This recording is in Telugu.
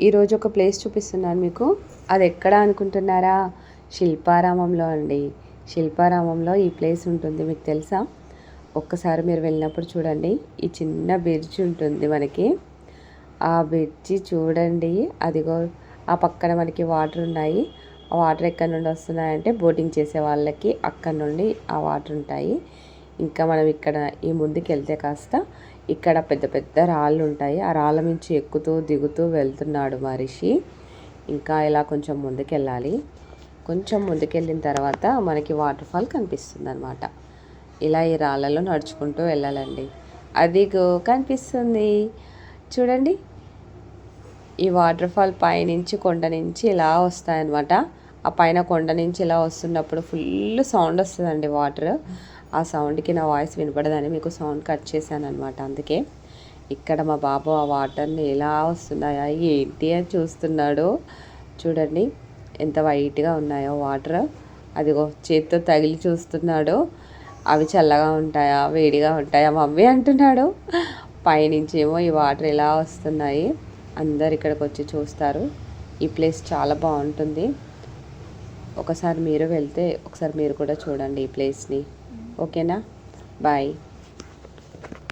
ఈరోజు ఒక ప్లేస్ చూపిస్తున్నాను మీకు. అది ఎక్కడ అనుకుంటున్నారా? శిల్పారామంలో అండి. శిల్పారామంలో ఈ ప్లేస్ ఉంటుంది, మీకు తెలుసా? ఒక్కసారి మీరు వెళ్ళినప్పుడు చూడండి. ఈ చిన్న బ్రిడ్జ్ ఉంటుంది మనకి. ఆ బ్రిడ్జి చూడండి, అదిగో ఆ పక్కన మనకి వాటర్ ఉన్నాయి. ఆ వాటర్ ఎక్కడి నుండి వస్తున్నాయంటే బోటింగ్ చేసే వాళ్ళకి అక్కడ నుండి ఆ వాటర్ ఉంటాయి. ఇంకా మనం ఇక్కడ ఈ ముందుకు వెళ్తే కాస్త ఇక్కడ పెద్ద పెద్ద రాళ్ళు ఉంటాయి. ఆ రాళ్ళ నుంచి ఎక్కుతూ దిగుతూ వెళ్తున్నాడు మనిషి. ఇంకా ఇలా కొంచెం ముందుకెళ్ళాలి. కొంచెం ముందుకెళ్ళిన తర్వాత మనకి వాటర్ ఫాల్ కనిపిస్తుంది అనమాట. ఇలా ఈ రాళ్ళలో నడుచుకుంటూ వెళ్ళాలండి. అదిగో కనిపిస్తుంది చూడండి. ఈ వాటర్ ఫాల్ పైనుంచి కొండ నుంచి ఇలా వస్తాయన్నమాట. ఆ పైన కొండ నుంచి ఇలా వస్తున్నప్పుడు ఫుల్ సౌండ్ వస్తుందండి వాటర్. ఆ సౌండ్కి నా వాయిస్ వినపడదని మీకు సౌండ్ కట్ చేశాను అనమాట. అందుకే ఇక్కడ మా బాబు ఆ వాటర్ని ఎలా వస్తున్నాయా ఏంటి అని చూస్తున్నాడు. చూడండి ఎంత వైట్గా ఉన్నాయో వాటర్. అదిగో చేతితో తగిలి చూస్తున్నాడు. అవి చల్లగా ఉంటాయా వేడిగా ఉంటాయా మమ్మీ అంటున్నాడు. పైనుంచి ఏమో ఈ వాటర్ ఎలా వస్తున్నాయి. అందరు ఇక్కడికి వచ్చి చూస్తారు. ఈ ప్లేస్ చాలా బాగుంటుంది. ఒకసారి మీరు వెళ్తే ఒకసారి మీరు కూడా చూడండి ఈ ప్లేస్ని. ఓకేనా? బాయ్.